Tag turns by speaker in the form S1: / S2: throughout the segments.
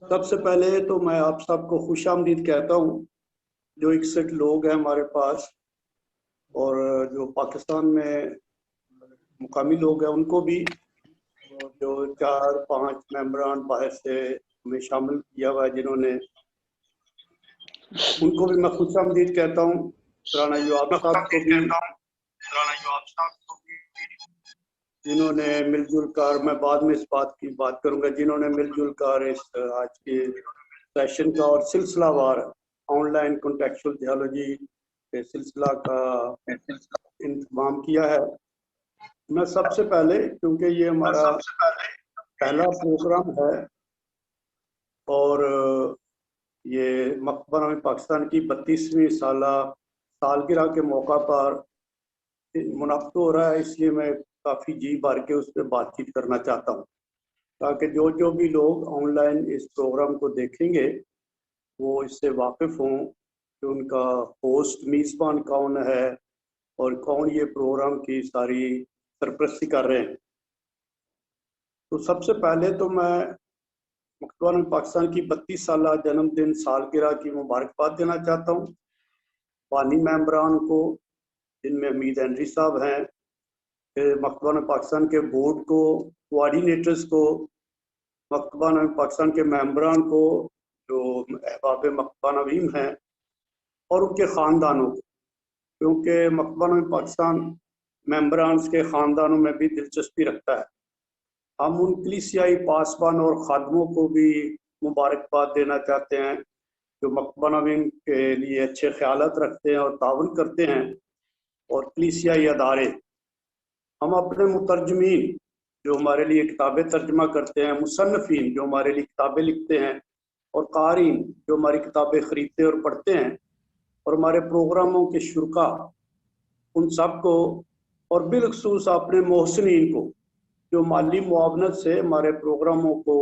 S1: سب سے پہلے تو میں آپ سب کو خوش آمدید کہتا ہوں، جو 61 لوگ ہیں ہمارے پاس، اور جو پاکستان میں مقامی لوگ ہیں ان کو بھی، جو 4-5 ممبران باہر سے ہمیں شامل کیا ہوا ہے جنہوں نے، ان کو بھی میں خوش آمدید کہتا ہوں۔ رانا یواب صاحب کو بھی، جنہوں نے مل جل کر، میں بعد میں اس بات کی بات کروں گا، جنہوں نے مل جل کر اس آج کے سیشن کا اور سلسلہ وار آن لائن کنٹیکچوئل تھیولوجی کے سلسلہ کا انتظام کیا ہے۔ میں سب سے پہلے، کیونکہ یہ ہمارا پہلا پروگرام ہے اور یہ مکتبہ نامہ پاکستان کی 32ویں سالگرہ کے موقع پر منعقد ہو رہا ہے، اس لیے میں کافی جی بھر کے اس پہ بات چیت کرنا چاہتا ہوں، تاکہ جو بھی لوگ آن لائن اس پروگرام کو دیکھیں گے وہ اس سے واقف ہوں کہ ان کا ہوسٹ میزبان کون ہے اور کون یہ پروگرام کی ساری سرپرستی کر رہے ہیں۔ تو سب سے پہلے تو میں مکتبہ نامہ پاکستان کی 32 سالہ جنم دن سالگرہ کی مبارکباد دینا چاہتا ہوں بانی ممبران کو، جن میں حمید ہنری صاحب ہیں، مکتبہ نامہ پاکستان کے بورڈ کو، کوآرڈینیٹرز کو، مکتبہ نامہ پاکستان کے ممبران کو جو احباب مکتبہ نویم ہیں، اور ان کے خاندانوں کو، کیونکہ مکتبہ نامہ پاکستان ممبرانز کے خاندانوں میں بھی دلچسپی رکھتا ہے۔ ہم ان کلیسیائی پاسبان اور خادموں کو بھی مبارکباد دینا چاہتے ہیں جو مکتبہ نویم کے لیے اچھے خیالات رکھتے ہیں اور تعاون کرتے ہیں، اور کلیسیائی ادارے، ہم اپنے مترجمین جو ہمارے لیے کتابیں ترجمہ کرتے ہیں، مصنفین جو ہمارے لیے کتابیں لکھتے ہیں، اور قارئین جو ہماری کتابیں خریدتے اور پڑھتے ہیں، اور ہمارے پروگراموں کے شرکا، ان سب کو، اور بالخصوص اپنے محسنین کو جو مالی معاونت سے ہمارے پروگراموں کو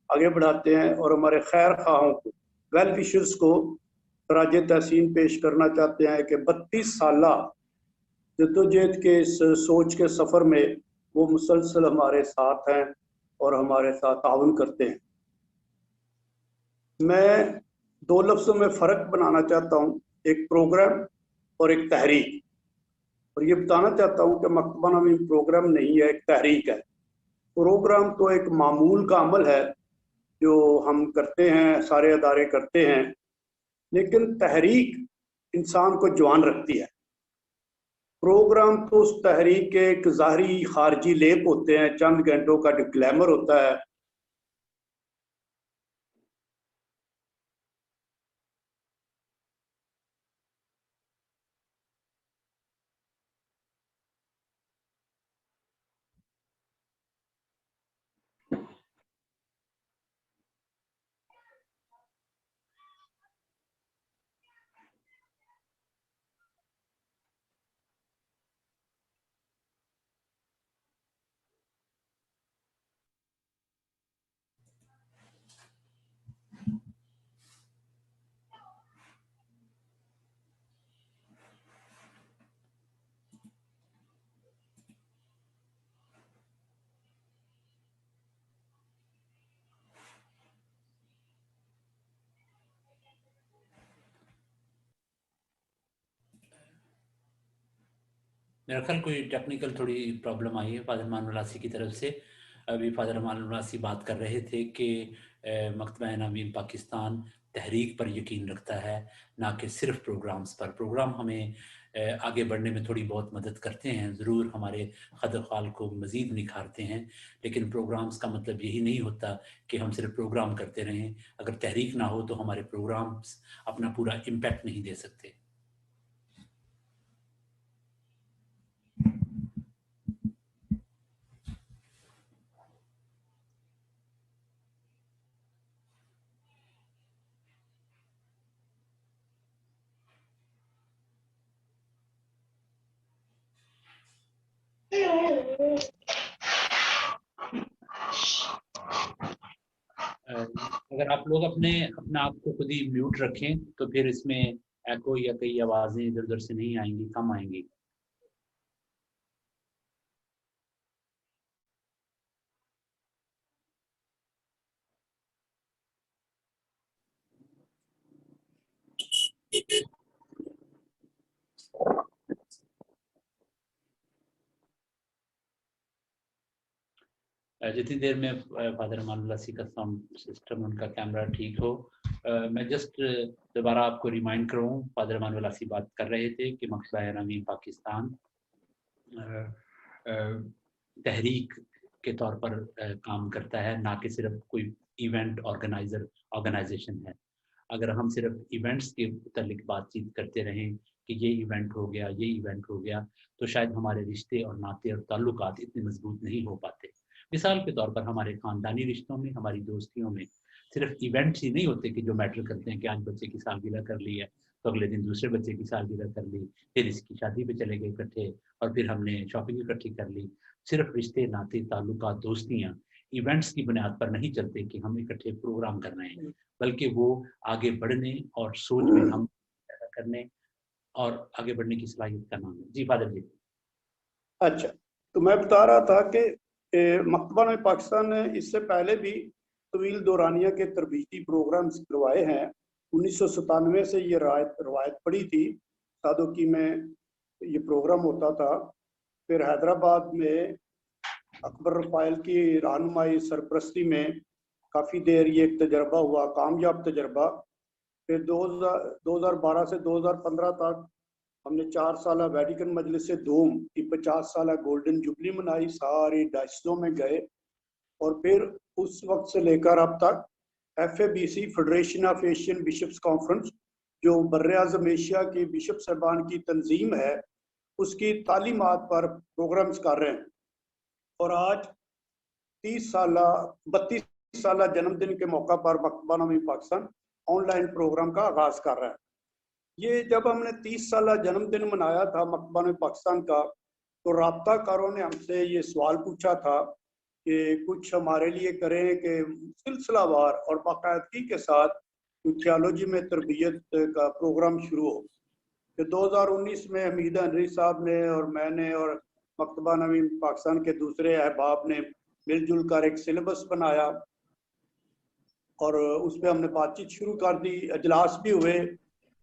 S1: آگے بڑھاتے ہیں، اور ہمارے خیر خواہوں کو، ویل وشرز کو خراج تحسین پیش کرنا چاہتے ہیں کہ 32 سالہ جدوجہد کے اس سوچ کے سفر میں وہ مسلسل ہمارے ساتھ ہیں اور ہمارے ساتھ تعاون کرتے ہیں۔ میں 2 لفظوں میں فرق بنانا چاہتا ہوں، ایک پروگرام اور ایک تحریک، اور یہ بتانا چاہتا ہوں کہ مکتبہ نامہ پروگرام نہیں ہے، ایک تحریک ہے۔ پروگرام تو ایک معمول کا عمل ہے جو ہم کرتے ہیں، سارے ادارے کرتے ہیں، لیکن تحریک انسان کو جوان رکھتی ہے۔ پروگرام تو اس تحریک کے ایک ظاہری خارجی لیپ ہوتے ہیں، چند گھنٹوں کا گلیمر ہوتا ہے۔
S2: میرا خیال کوئی ٹیکنیکل تھوڑی پرابلم آئی ہے فادر مان ولاسی کی طرف سے۔ ابھی فادر مان ولاسی بات کر رہے تھے کہ مکتبہ نویم پاکستان تحریک پر یقین رکھتا ہے، نہ کہ صرف پروگرامز پر۔ پروگرام ہمیں آگے بڑھنے میں تھوڑی بہت مدد کرتے ہیں، ضرور ہمارے خد و خال کو مزید نکھارتے ہیں، لیکن پروگرامز کا مطلب یہی نہیں ہوتا کہ ہم صرف پروگرام کرتے رہیں۔ اگر تحریک نہ ہو تو ہمارے پروگرامز اپنا پورا امپیکٹ نہیں دے سکتے۔ اگر آپ لوگ اپنا آپ کو خود ہی میوٹ رکھیں تو پھر اس میں ایکو یا کئی آوازیں ادھر ادھر سے نہیں آئیں گی، کم آئیں گی۔ जितनी देर में फादर अमानुल्लाह का साउंड सिस्टम, उनका कैमरा ठीक हो, मैं जस्ट दोबारा आपको रिमाइंड करूँ, फादर अमानुल्लाह बात कर रहे थे कि मकतबा नवीन पाकिस्तान तहरीक के तौर पर काम करता है, ना कि सिर्फ कोई इवेंट ऑर्गेनाइजेशन है। अगर हम सिर्फ इवेंट्स के मुतालिक बातचीत करते रहें कि ये इवेंट हो गया, ये इवेंट हो गया, तो शायद हमारे रिश्ते और नाते और ताल्लुकात इतने मजबूत नहीं हो पाते। मिसाल के तौर पर हमारे ख़ानदानी रिश्तों में, हमारी दोस्तियों में सिर्फ इवेंट्स ही नहीं होते कि जो मैटर करते हैं कि आज बच्चे की सालगिरह कर ली है तो अगले दिन दूसरे बच्चे की सालगिरह कर ली, फिर इसकी शादी पे चले गए इकट्ठे, और फिर हमने शॉपिंग इकट्ठी कर ली। सिर्फ रिश्ते, नाते, ताल्लुकात, दोस्तियाँ इवेंट्स की बुनियाद पर नहीं चलते कि हम इकट्ठे प्रोग्राम कर रहे हैं, बल्कि वो आगे बढ़ने और सोच में हम पैदा करने और आगे बढ़ने की सलाहियत का नाम है। जी फादर जी।
S1: अच्छा, तो मैं बता रहा था कि मकतबा में पाकिस्तान ने इससे पहले भी तवील दौरानिया के तरबीती प्रोग्राम्स करवाए हैं। 1997 से ये रवायत पड़ी थी, सादोकी में ये प्रोग्राम होता था। फिर हैदराबाद में अकबर रफ़ाइल की रहनुमाई सरपरस्ती में काफ़ी देर ये एक तजर्बा हुआ, कामयाब तजर्बा। फिर 2012 से 2015 तक हमने 4 साल वेटिकन मजलिस दूम की 50 साल गोल्डन जुबली मनाई, सारी डायसिसों में गए। और फिर उस वक्त से लेकर अब तक FABC Federation of Asian Bishops Conference, जो बर्र-ए-आज़म एशिया की बिशप साहबान की तंजीम है, उसकी तालीमात पर प्रोग्राम्स कर रहे हैं। और आज 32 साल जन्मदिन के मौका पर मकतबा नवीन पाकिस्तान ऑनलाइन प्रोग्राम का आगाज कर रहा है। ये जब हमने 30 साल जन्मदिन मनाया था मकतबा नवीन पाकिस्तान का, तो राब्ताकारों ने हमसे ये सवाल पूछा था कि कुछ हमारे लिए करें कि सिलसिलावार और बाकायदगी के साथ थियोलॉजी में तरबियत का प्रोग्राम शुरू हो। कि 2019 में हमीदा अनरी साहब ने और मैंने और मकतबा नवीन पाकिस्तान के दूसरे अहबाब ने मिलजुल कर एक सिलेबस बनाया और उस पर हमने बातचीत शुरू कर दी, अजलास भी हुए।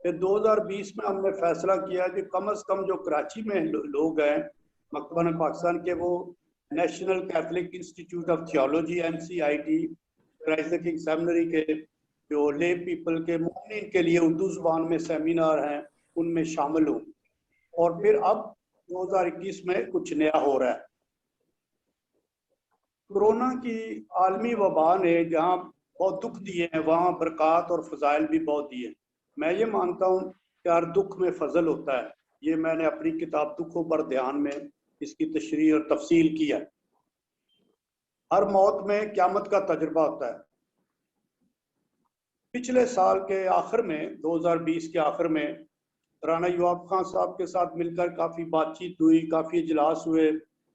S1: फिर 2020 में हमने फैसला किया कि कम अज़ कम जो कराची में लोग हैं मकतबा नवीन पाकिस्तान के, वो national Catholic institute of theology NCIT, Christ the king seminary के जो ले पीपल के मोमिन के लिए उर्दू ज़ुबान में सेमिनार हैं, उनमें शामिल हूँ। और फिर अब 2021 में कुछ नया हो रहा है। कोरोना की आलमी वबा ने जहाँ बहुत दुख दिए हैं, वहाँ बरक़ात और फ़ज़ाइल भी बहुत दिए हैं। मैं ये मानता हूँ कि हर दुख में फजल होता है। ये मैंने अपनी किताब दुखों पर ध्यान में इसकी तशरीह और तफसील की है। हर मौत में क़यामत का तजुर्बा होता है। पिछले साल के आखिर में, 2020 के आखिर में, राना युवाब खान साहब के साथ मिलकर काफ़ी बातचीत हुई, काफ़ी इजलास हुए।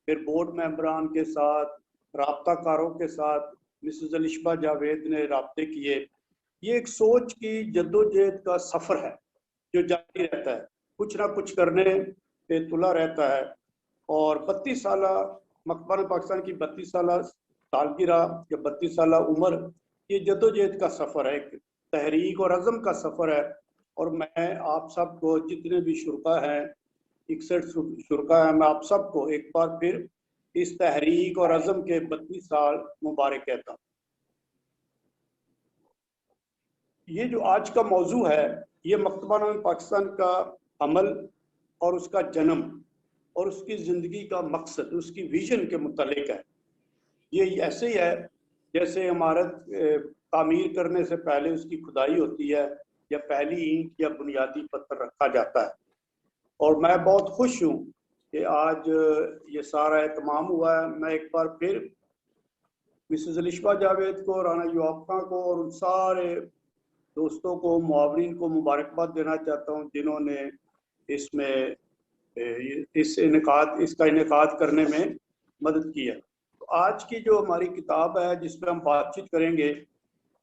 S1: फिर बोर्ड मेंबरान के साथ, राब्ताकारों के साथ मिसेस अलिशबा जावेद ने राब्ते किए। ये एक सोच की जद्दोजहद का सफ़र है जो जारी रहता है, कुछ ना कुछ करने पे तुला रहता है। और 32 साल मकतबा पाकिस्तान की 32 साल सालगिरह या 32 साल उम्र, ये जद्दोजहद का सफ़र है, एक तहरीक और अज़म का सफ़र है। और मैं आप सबको, जितने भी शुरका हैं, 61 शुरका हैं, मैं आप सबको एक बार फिर इस तहरीक और अज़म के 32 साल मुबारक कहता हूँ। ये जो आज का मौजू है, ये मकतबा नवीन पाकिस्तान का अमल और उसका जन्म और उसकी ज़िंदगी का मकसद, उसकी विजन के मुतालिक है। ये ऐसे ही है जैसे इमारत तामीर करने से पहले उसकी खुदाई होती है या पहली ईंट या बुनियादी पत्थर रखा जाता है। और मैं बहुत खुश हूँ कि आज ये सारा एहतमाम हुआ है। मैं एक बार फिर मिसेस अलिशबा जावेद को, राना युवाब खान को और उन सारे दोस्तों को, मुआवरीन को मुबारकबाद देना चाहता हूँ जिन्होंने इसमें इसका इनेकाद करने में मदद की है। तो आज की जो हमारी किताब है जिस पर हम बातचीत करेंगे,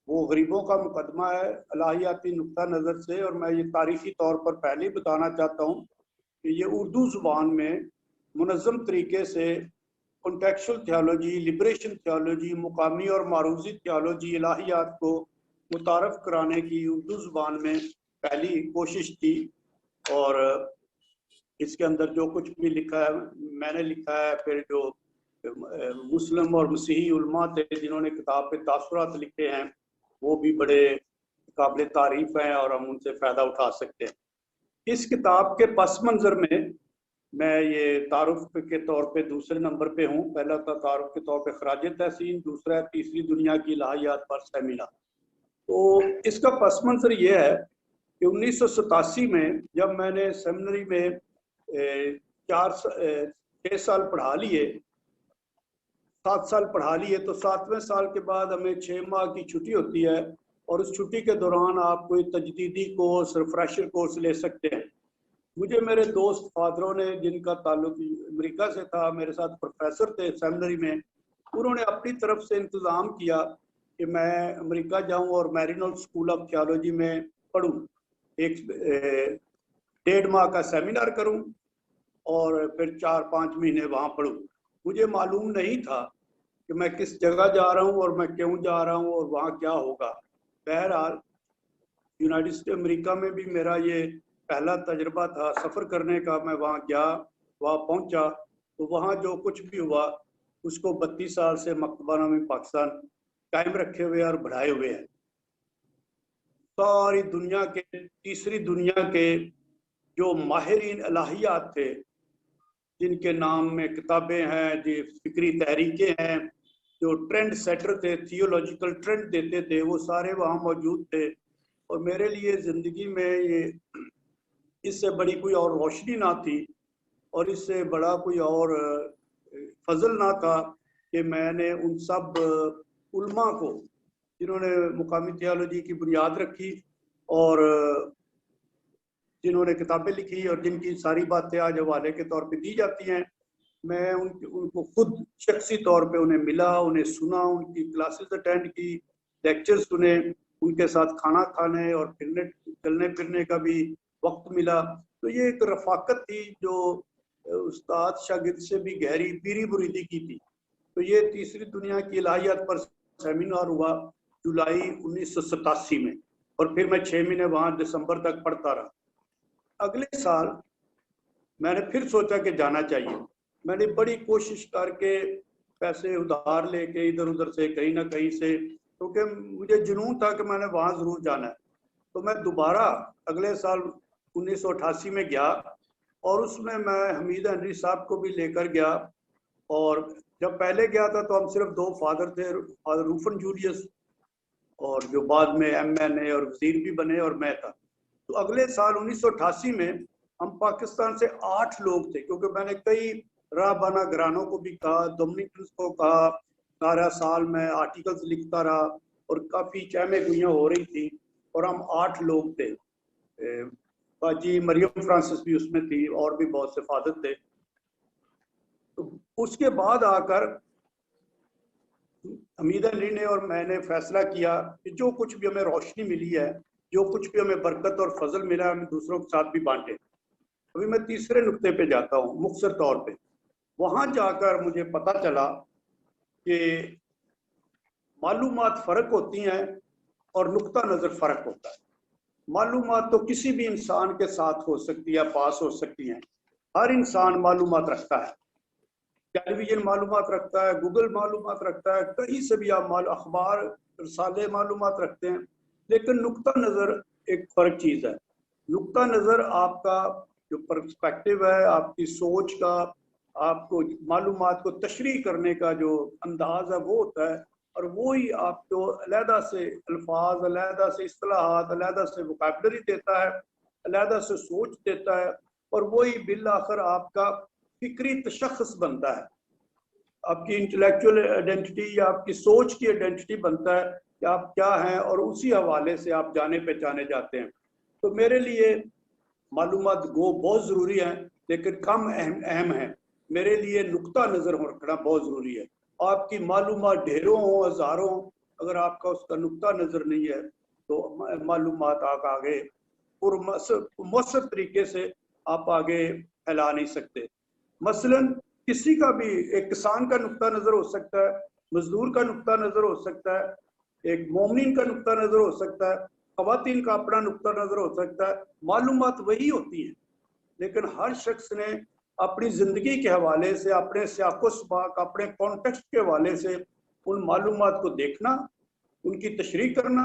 S1: वो गरीबों का मुकदमा है इलाहियाती नुक्ता नज़र से। और मैं ये तारीखी तौर पर पहले ही बताना चाहता हूँ कि ये उर्दू ज़ुबान में मुनज़्ज़म तरीके से कॉन्टेक्चुअल थियोलॉजी, लिबरेशन थियोलॉजी, मुकामी और मारूज़ी थियोलॉजी, इलाहियात को मुतारफ़ कराने की उर्दू ज़ुबान में पहली कोशिश की, और इसके अंदर जो कुछ भी लिखा है मैंने लिखा है। फिर जो मुस्लिम और मसीही उलमा थे जिन्होंने किताब पे तासुरात लिखे हैं वो भी बड़े काबिल तारीफ हैं और हम उनसे फ़ायदा उठा सकते हैं। इस किताब के पस मंज़र में मैं ये तारुफ के तौर पे दूसरे नंबर पे हूँ। पहला था तारुफ के तौर पे खराज तहसीन, दूसरा है तीसरी दुनिया की इलाहियात पर सेमिनार। तो इसका पस मंज़र ये है कि 1987 में जब मैंने सेमिनरी में 6 साल पढ़ा लिए, 7 साल पढ़ा लिए, तो 7वें साल के बाद हमें 6 माह की छुट्टी होती है और उस छुट्टी के दौरान आप कोई तजदीदी कोर्स, रिफ्रेशर कोर्स ले सकते हैं। मुझे मेरे दोस्त फादरों ने, जिनका ताल्लुक अमेरिका से था, मेरे साथ प्रोफेसर थे सेमिनरी में, उन्होंने अपनी तरफ से इंतज़ाम किया कि मैं अमेरिका जाऊं और मैरिनोल्ड स्कूल ऑफ थियोलॉजी में पढ़ूं, एक 1.5 माह का सेमिनार करूं और फिर 4-5 महीने वहाँ पढ़ूं। मुझे मालूम नहीं था कि मैं किस जगह जा रहा हूँ और मैं क्यों जा रहा हूँ और वहाँ क्या होगा। बहरहाल यूनाइटेड स्टेट अमेरिका में भी मेरा ये पहला तजर्बा था सफ़र करने का। मैं वहाँ गया, वहाँ पहुँचा, तो वहाँ जो कुछ भी हुआ उसको 32 साल से मकतबाना में पाकिस्तान कायम रखे हुए और बढ़ाए हुए हैं। सारी दुनिया के, तीसरी दुनिया के जो माहिरीन इलाहियात थे, जिनके नाम में किताबें हैं, जो फिक्री तहरीकें हैं, जो ट्रेंड सेटर थे, थियोलॉजिकल ट्रेंड देते थे, वो सारे वहाँ मौजूद थे। और मेरे लिए ज़िंदगी में ये इससे बड़ी कोई और रोशनी ना थी और इससे बड़ा कोई और फजल ना था कि मैंने उन सब उलमा को, जिन्होंने मुकामी थियोलॉजी की बुनियाद रखी और जिन्होंने किताबें लिखी और जिनकी सारी बातें आज हवाले के तौर पे दी जाती हैं, मैं उनको खुद शख्सी तौर पे उन्हें मिला, उन्हें सुना, उनकी क्लासेस अटेंड की, लेक्चर सुने, उनके साथ खाना खाने और चलने फिरने का भी वक्त मिला। तो ये एक रफाकत थी जो उस्ताद शागिर्द से भी गहरी पीरी मुरीदी की थी। तो ये तीसरी दुनिया की इलाहियात पर सेमिनार हुआ जुलाई 1987 में, और फिर मैं 6 महीने वहाँ दिसंबर तक पढ़ता रहा। अगले साल मैंने फिर सोचा कि जाना चाहिए। मैंने बड़ी कोशिश करके पैसे उधार लेके इधर उधर से कहीं ना कहीं से, क्योंकि मुझे जुनून था कि मैंने वहाँ ज़रूर जाना है। तो मैं दोबारा अगले साल 1988 में गया और उसमें मैं हमीद हेनरी साहब को भी लेकर गया। और जब पहले गया था तो हम सिर्फ 2 फादर थे, फादर रूफन जूलियस और जो बाद में MNA और वजीर भी बने, और मैं था। तो अगले साल 1988 में हम पाकिस्तान से 8 लोग थे, क्योंकि मैंने कई राहबाना घरानों को भी कहा, डोमिनिकन्स को कहा, सारा साल मैं आर्टिकल्स लिखता रहा और काफ़ी चहमे गुइयाँ हो रही थी, और हम 8 लोग थे। बाजी मरियम फ्रांसिस भी उसमें थी और भी बहुत से फादर थे। तो उसके बाद आकर हमीद अली ने और मैंने फैसला किया कि जो कुछ भी हमें रोशनी मिली है, जो कुछ भी हमें बरकत और फजल मिला है, हम दूसरों के साथ भी बांटे। अभी मैं तीसरे नुक्ते पे जाता हूँ मुख्तसर तौर पे। वहाँ जाकर मुझे पता चला कि मालूमात फ़र्क होती हैं और नुक्ता नज़र फ़र्क होता है। मालूमात तो किसी भी इंसान के साथ हो सकती है, पास हो सकती हैं। हर इंसान मालूमात रखता है, टेलीविज़न मालूमात रखता है, गूगल मालूमात रखता है, कहीं से भी आप अखबार रसाले मालूमात रखते हैं। लेकिन नुक्ता नज़र एक फ़र्क चीज़ है। नुक्ता नज़र आपका जो पर्सपेक्टिव है, आपकी सोच का, आपको मालूमात को तशरीह करने का जो अंदाज़ है वो होता है, और वो ही आपको अलहदा से अल्फाज, अलहदा से इस्तिलाहात, अलहदा से वोकैबुलरी देता है, अलहदा से सोच देता है, और वही बिल आखिर आपका फिक्री तशख़्ख़ुस बनता है, आपकी इंटेलेक्चुअल आइडेंटिटी या आपकी सोच की आइडेंटिटी बनता है कि आप क्या हैं, और उसी हवाले से आप जाने पहचाने जाते हैं। तो मेरे लिए मालूमात गो बहुत ज़रूरी है, लेकिन कम अहम है। मेरे लिए नुक्ता नज़र रखना बहुत ज़रूरी है। आपकी मालूमात ढेरों हो, हज़ारों, अगर आपका उसका नुक्ता नज़र नहीं है तो मालूमात आप आगे मुअस्सर तरीके से आप आगे फैला नहीं सकते। मसलन किसी का भी, एक किसान का नुक्ता नज़र हो सकता है, मजदूर का नुक्ता नज़र हो सकता है, एक मोमिन का नुक्ता नज़र हो सकता है, ख़वातीन का अपना नुक्ता नज़र हो सकता है, मालूमात वही होती हैं, लेकिन हर शख्स ने अपनी ज़िंदगी के हवाले से, अपने सियाक़ो सबाक, अपने कॉन्टेक्स्ट के हवाले से उन मालूमात को देखना, उनकी तशरीह करना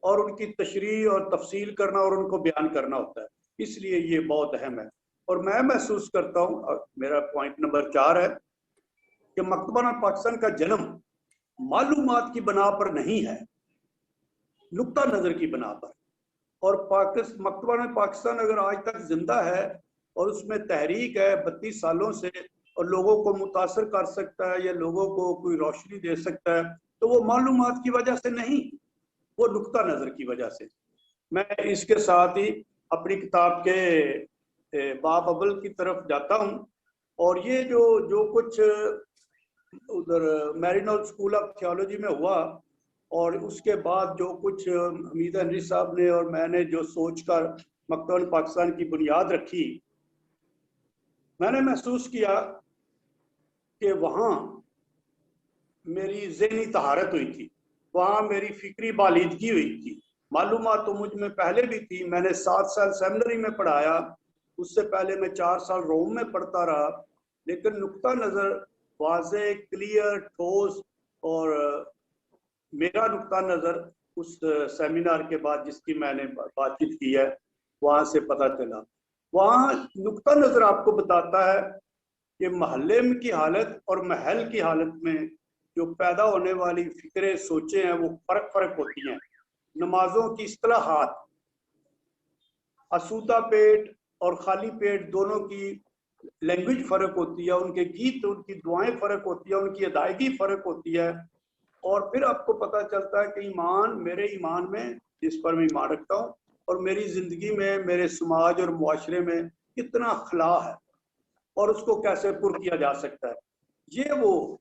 S1: और उनकी तशरीह और तफसील करना और उनको बयान करना होता है। इसलिए ये बहुत अहम है। और मैं महसूस करता हूँ, मेरा पॉइंट नंबर 4 है कि मकतबाना पाकिस्तान का जन्म मालूमात की बना पर नहीं है, नुक्ता नज़र की बना पर। और मकतबाना पाकिस्तान अगर आज तक जिंदा है और उसमें तहरीक है 32 सालों से और लोगों को मुतासर कर सकता है या लोगों को कोई रोशनी दे सकता है, तो वो मालूमात की वजह से नहीं, वो नुक्ता नज़र की वजह से। मैं इसके साथ ही अपनी किताब के बाब अव्वल की तरफ जाता हूँ। और ये जो कुछ उधर मैरिनल स्कूल ऑफ थियोलॉजी में हुआ और उसके बाद जो कुछ हमीद हेनरी साहब ने और मैंने जो सोचकर मकतबाना पाकिस्तान की बुनियाद रखी, मैंने महसूस किया कि वहाँ मेरी ज़हनी तहारत हुई थी, वहाँ मेरी फिक्री बालिदगी हुई थी। मालूमात तो मुझ में पहले भी थी, मैंने 7 साल सेमिनरी में पढ़ाया, उससे पहले मैं 4 साल रोम में पढ़ता रहा, लेकिन नुक्ता नज़र वाज़े, क्लियर, ठोस और मेरा नुक्ता नज़र उस सेमिनार के बाद जिसकी मैंने बातचीत की है वहाँ से पता चला। वहाँ नुक्ता नज़र आपको बताता है कि महल्ले की हालत और महल की हालत में जो पैदा होने वाली फिक्रें, सोचें हैं, वो फ़र्क होती हैं। नमाजों की इस्तिलाहात, आसूदा पेट और खाली पेट दोनों की लैंग्वेज फ़र्क होती है, उनके गीत, उनकी दुआएं फ़र्क होती है, उनकी अदायगी फ़र्क होती है। और फिर आपको पता चलता है कि ईमान, मेरे ईमान में जिस पर मैं ईमान रखता हूँ और मेरी ज़िंदगी में, मेरे समाज और मुआशरे में कितना खला है और उसको कैसे पुर किया जा सकता है। ये वो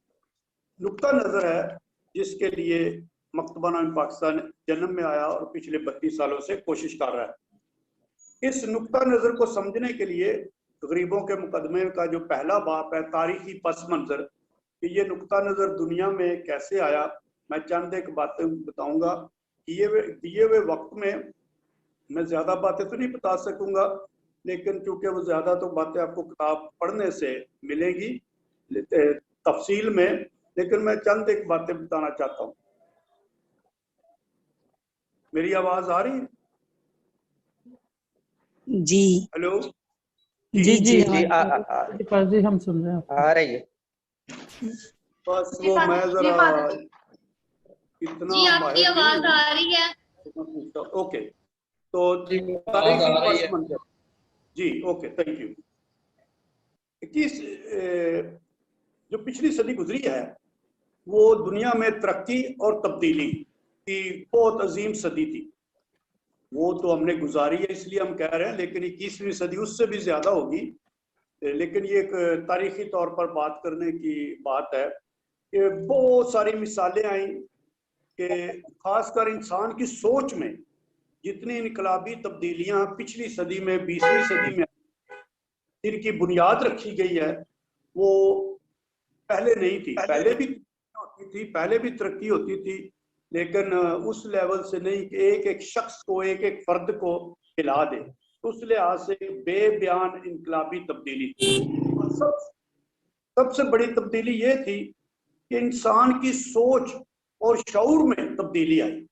S1: नुक्ता नज़र है जिसके लिए मकतबाना पाकिस्तान जन्म में आया और पिछले 32 सालों से कोशिश कर रहा है। इस नुक्ता नज़र को समझने के लिए गरीबों के मुकदमे का जो पहला बाप है, तारीखी पस मंज़र, कि ये नुक्ता नज़र दुनिया में कैसे आया, मैं चंद एक बातें बताऊंगा। दिए हुए वक्त में मैं ज़्यादा बातें तो नहीं बता सकूंगा, लेकिन चूंकि वो ज़्यादा तो बातें आपको किताब पढ़ने से मिलेंगी तफसील में, लेकिन मैं चंद एक बातें बताना चाहता हूँ। मेरी आवाज़ आ रही है?
S3: जी
S1: हेलो
S3: जी जी
S4: जी हम सुन रहे हैं, आ रही है।
S1: बस वो मैं जरा इतना
S5: जी आपकी आवाज आ रही है।
S1: ओके, तो तारीखी पस मंजर, जी ओके, थैंक यू। 21 जो पिछली सदी गुजरी है वो दुनिया में तरक्की और तब्दीली की बहुत अजीम सदी थी। वो तो हमने गुजारी है इसलिए हम कह रहे हैं, लेकिन 21वीं सदी उससे भी ज़्यादा होगी। लेकिन ये एक तारीखी तौर पर बात करने की बात है कि बहुत सारी मिसालें आई कि खासकर इंसान की सोच में जितनी इनकलाबी तब्दीलियां पिछली सदी में, 20वीं सदी में जिनकी बुनियाद रखी गई है वो पहले नहीं थी। पहले भी होती थी, पहले भी तरक्की होती थी, लेकिन उस लेवल से नहीं कि एक एक शख्स को, एक एक फर्द को हिला दे। उस लिहाज से बेबयान इनकलाबी तब्दीली थी। और सबसे बड़ी तब्दीली ये थी कि इंसान की सोच और शऊर में तब्दीली आई।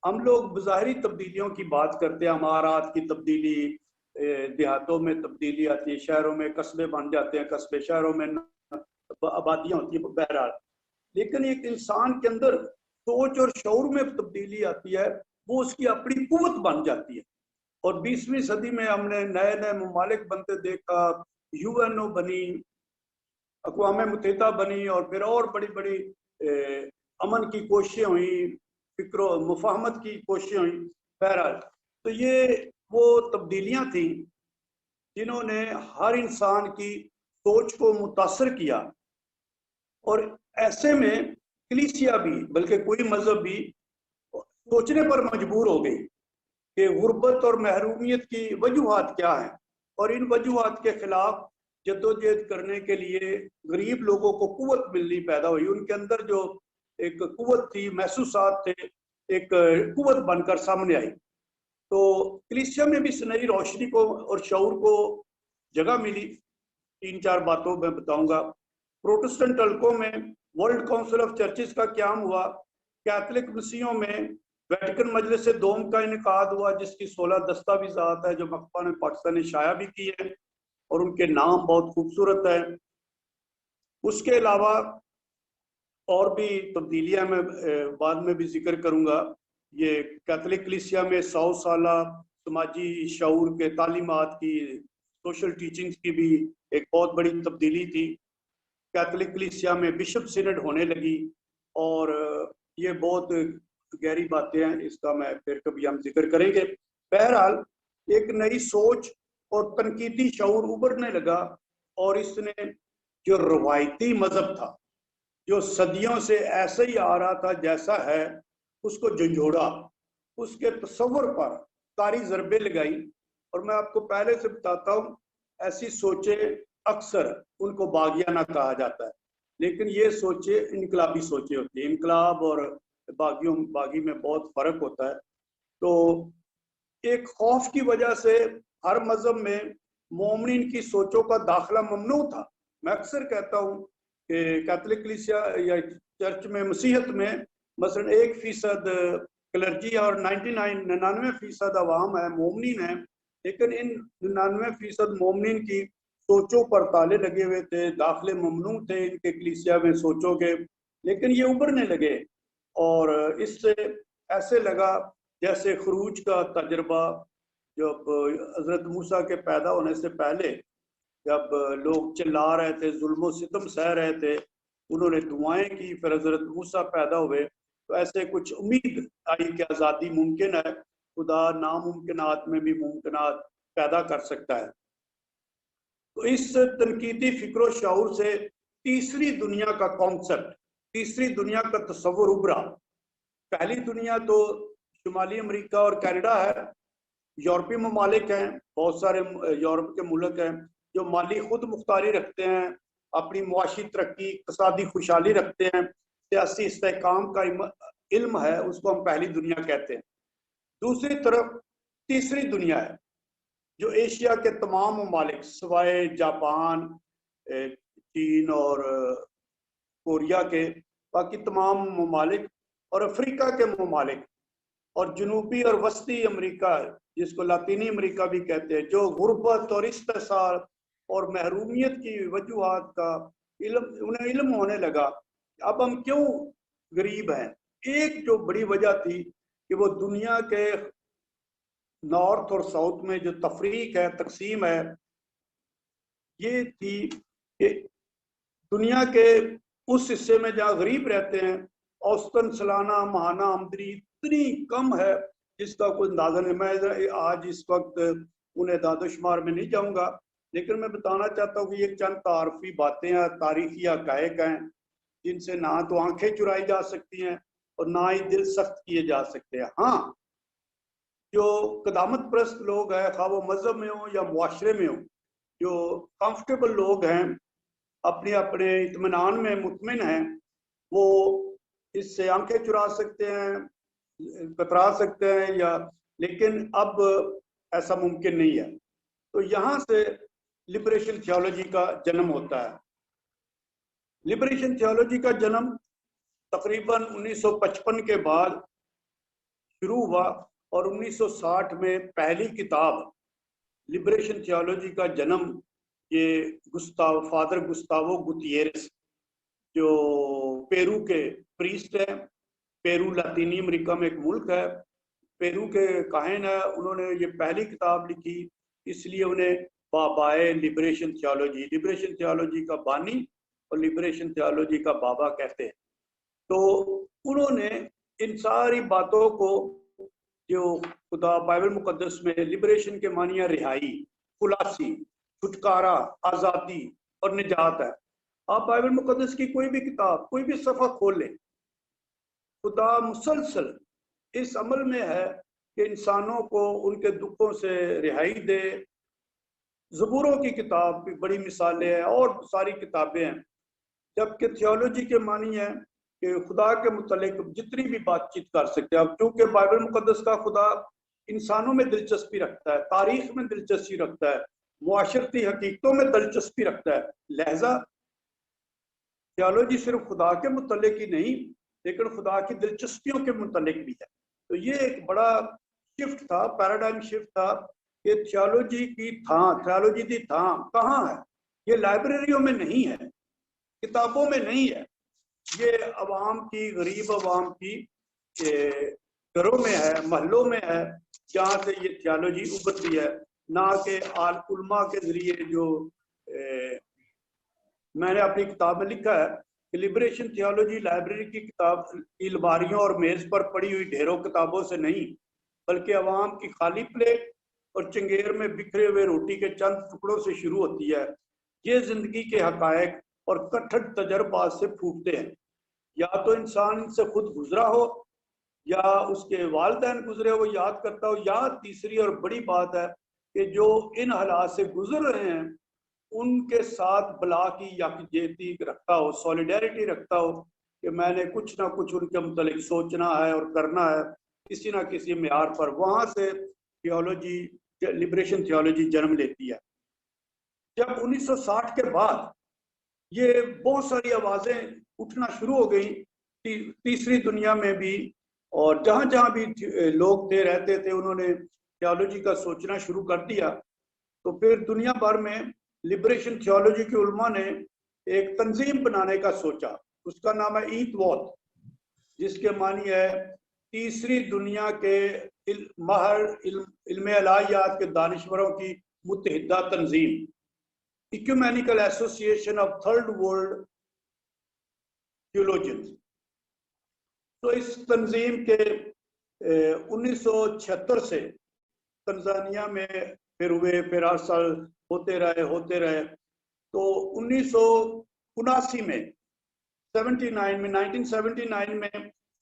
S1: हम लोग बज़ाहिरी तब्दीलियों की बात करते हैं, अमारात की तब्दीली, देहातों में तब्दीली आती है, शहरों में कस्बे बन जाते हैं, कस्बे शहरों में आबादियाँ होती हैं, बहरहाल। लेकिन एक इंसान के अंदर सोच और शऊर में तब्दीली आती है, वो उसकी अपनी कुव्वत बन जाती है। और 20वीं सदी में हमने नए नए ममालिक बनते देखा, यूएनओ बनी, अक़वाम मुत्तहिदा बनी, और फिर और बड़ी बड़ी अमन की कोशिशें हुई, फिक्र मुफाहमत की कोशिशें हुई। बहरहाल तो ये वो तब्दीलियां थी जिन्होंने हर इंसान की सोच को मुतासर किया। और ऐसे में कलीसिया भी, बल्कि कोई मजहब भी सोचने पर मजबूर हो गई कि गुर्बत और महरूमियत की वजूहात क्या हैं, और इन वजूहात के खिलाफ जद्दोजहद करने के लिए गरीब लोगों को कुव्वत मिलनी पैदा हुई। उनके अंदर जो एक कुव्वत थी, महसूसात थे, एक कुव्वत बनकर सामने आई। तो कलीसिया में भी इस नई रोशनी को और शऊर को जगह मिली। 3-4 बातों में बताऊंगा। प्रोटेस्टेंट हलकों में वर्ल्ड काउंसिल ऑफ चर्चिज का क़याम हुआ। कैथोलिक मसीहों में वेटिकन मजलिस दोम का इनेकाद हुआ, जिसकी 16 दस्तावेज़ात है जो मकबा ने पाकिस्तान ने शाया भी की है और उनके नाम बहुत खूबसूरत है। उसके अलावा और भी तब्दीलियां मैं बाद में भी जिक्र करूंगा। ये कैथोलिक कलीसिया में 100 साला समाजी शऊर के तालीमात की, सोशल टीचिंग्स की भी एक बहुत बड़ी तब्दीली थी। कैथोलिक कलीसिया में बिशप सिनड होने लगी और ये बहुत गहरी बातें हैं, इसका मैं फिर कभी हम जिक्र करेंगे। बहरहाल एक नई सोच और तनकीदी शऊर उभरने लगा और इसने जो रवायती मजहब था जो सदियों से ऐसे ही आ रहा था जैसा है उसको झंझोड़ा, उसके तस्वर पर तारी ज़रबे लगाई। और मैं आपको पहले से बताता हूँ, ऐसी सोचें अक्सर उनको बागियाना कहा जाता है, लेकिन ये सोचें इनकलाबी सोचें होती है। इनकलाब और बागी में बहुत फर्क होता है। तो एक खौफ की वजह से हर मजहब में मोमिन की सोचों का दाखिला ममनू था। मैं अक्सर कहता हूँ कि कैथोलिक कलीसिया या चर्च में, मसीहत में मसलन 1% क्लर्जी और 99% अवाम है, मोमिन है, लेकिन इन 99% मोमिन की सोचों पर ताले लगे हुए थे, दाखिले ममनू थे इनके कलीसिया में सोचों के। लेकिन ये उभरने लगे और इससे ऐसे लगा जैसे खरूज का तजर्बा, जब हजरत मूसा के पैदा होने से पहले जब लोग चिल्ला रहे थे, जुल्म सितम सह रहे थे, उन्होंने दुआएं की, फिर हजरत मूसा पैदा हुए, तो ऐसे कुछ उम्मीद आई कि आज़ादी मुमकिन है, खुदा नामुमकिनात में भी मुमकिनात पैदा कर सकता है। तो इस तनकीदी फिक्र शऊर से तीसरी दुनिया का कॉन्सेप्ट, तीसरी दुनिया का तस्वुर उभरा। पहली दुनिया तो शुमाली अमेरिका और कनाडा है, यूरोपीय ममालिक हैं, बहुत सारे यूरोप के मुल्क हैं जो माली खुद मुख्तारी रखते हैं, अपनी मुआशी तरक्की, इक़्तिसादी खुशहाली रखते हैं, सियासी इस्तेहकाम का इल्म है, उसको हम पहली दुनिया कहते हैं। दूसरी तरफ तीसरी दुनिया है जो एशिया के तमाम ममालिक सवाए जापान, चीन और कोरिया के, बाकी तमाम ममालिक और अफ्रीका के ममालिक और जनूबी और वस्ती अमेरिका जिसको लातीनी अमेरिका भी कहते हैं, जो गुर्बत और इस्तेसार और महरूमियत की वजूहात का उन्हें इल्म होने लगा अब हम क्यों गरीब हैं। एक जो बड़ी वजह थी कि वो दुनिया के नॉर्थ और साउथ में जो तफरीक है, तकसीम है, ये थी कि दुनिया के उस हिस्से में जहाँ गरीब रहते हैं औसतन सालाना माहाना आमदनी इतनी कम है जिसका कोई अंदाजा नहीं। मैं आज इस वक्त उन्हें दादोशुमार में नहीं जाऊंगा, लेकिन मैं बताना चाहता हूँ कि ये चंद तारफी बातें हैं, तारीखी हक़ाइक़ हैं जिनसे ना तो आंखें चुराई जा सकती हैं और ना ही दिल सख्त किए जा सकते हैं। हाँ, जो कदामत परस्त लोग हैं, खा वो मजहब में हो या मुआशरे में हो, जो कंफर्टेबल लोग हैं, अपने अपने इत्मीनान में मुतमिन हैं, वो इससे आंखें चुरा सकते हैं, कतरा सकते हैं, या लेकिन अब ऐसा मुमकिन नहीं है। तो यहाँ से लिबरेशन थियोलॉजी का जन्म होता है। लिबरेशन थियोलॉजी का जन्म तकरीबन 1955 के बाद शुरू हुआ और 1960 में पहली किताब लिबरेशन थियोलॉजी का जन्म ये फादर गुस्तावो गुतियेरेस जो पेरू के प्रीस्ट है, पेरू लातीनी अमेरिका में एक मुल्क है, पेरू के काहिन है, उन्होंने ये पहली किताब लिखी, इसलिए उन्हें बाबाए लिबरेशन थियोलॉजी का बानी और लिबरेशन थियोलॉजी का बाबा कहते हैं। तो उन्होंने इन सारी बातों को जो खुदा बाइबल मुकद्दस में लिबरेशन के मानिया रिहाई, खुलासी, छुटकारा, आज़ादी और निजात है। आप बाइबल मुकद्दस की कोई भी किताब, कोई भी सफ़ा खोल लें, खुदा मुसलसल इस अमल में है कि इंसानों को उनके दुखों से रिहाई दे। ज़बूरों की किताब भी बड़ी मिसालें हैं और सारी किताबें हैं, जबकि थियोलॉजी के मानी है کہ خدا کے متعلق جتنی بھی بات چیت کر سکتے ہیں. اب چونکہ بائبل مقدس کا خدا انسانوں میں دلچسپی رکھتا ہے, تاریخ میں دلچسپی رکھتا ہے, معاشرتی حقیقتوں میں دلچسپی رکھتا ہے, لہذا تھیالوجی صرف خدا کے متعلق ہی نہیں لیکن خدا کی دلچسپیوں کے متعلق بھی ہے. تو یہ ایک بڑا شفٹ تھا, پیراڈائم شفٹ تھا کہ تھیالوجی کی تھیالوجی دی تھاں کہاں ہے. یہ لائبریریوں میں نہیں ہے, کتابوں میں نہیں ہے, یہ عوام کی, غریب عوام کی گھروں میں ہے, محلوں میں ہے, جہاں سے یہ تھیالوجی ابھرتی ہے, نہ کہ علماء کے ذریعے. جو میں نے اپنی کتاب میں لکھا ہے کہ لبریشن تھیالوجی لائبریری کی کتاب کی الماریوں اور میز پر پڑی ہوئی ڈھیروں کتابوں سے نہیں بلکہ عوام کی خالی پلیٹ اور چنگیر میں بکھرے ہوئے روٹی کے چند ٹکڑوں سے شروع ہوتی ہے. یہ زندگی کے حقائق اور کٹھڑ تجربات سے پھوٹتے ہیں. یا تو انسان ان سے خود گزرا ہو یا اس کے والدین گزرے ہو, یاد کرتا ہو, یا تیسری اور بڑی بات ہے کہ جو ان حالات سے گزر رہے ہیں ان کے ساتھ بلا کی یکجہتی رکھتا ہو, سولیڈیرٹی رکھتا ہو کہ میں نے کچھ نہ کچھ ان کے متعلق سوچنا ہے اور کرنا ہے کسی نہ کسی معیار پر. وہاں سے تھیالوجی, لبریشن تھیالوجی جنم لیتی ہے. جب 1960 کے بعد یہ بہت ساری آوازیں اٹھنا شروع ہو گئیں تیسری دنیا میں بھی, اور جہاں جہاں بھی لوگ تھے رہتے تھے انہوں نے تھیالوجی کا سوچنا شروع کر دیا. تو پھر دنیا بھر میں لبریشن تھیالوجی کے علماء نے ایک تنظیم بنانے کا سوچا. اس کا نام ہے ایت ووت, جس کے معنی ہے تیسری دنیا کے ماہر علم الہیات کے دانشوروں کی متحدہ تنظیم, ایکومینیکل ایسوسیشن آف تھرڈ ورلڈ تھیولوجنز. تو اس تنظیم کے 1976 سے تنزانیہ میں پھر ہوئے, پھر ہر سال ہوتے رہے. تو 1979 میں 1979 میں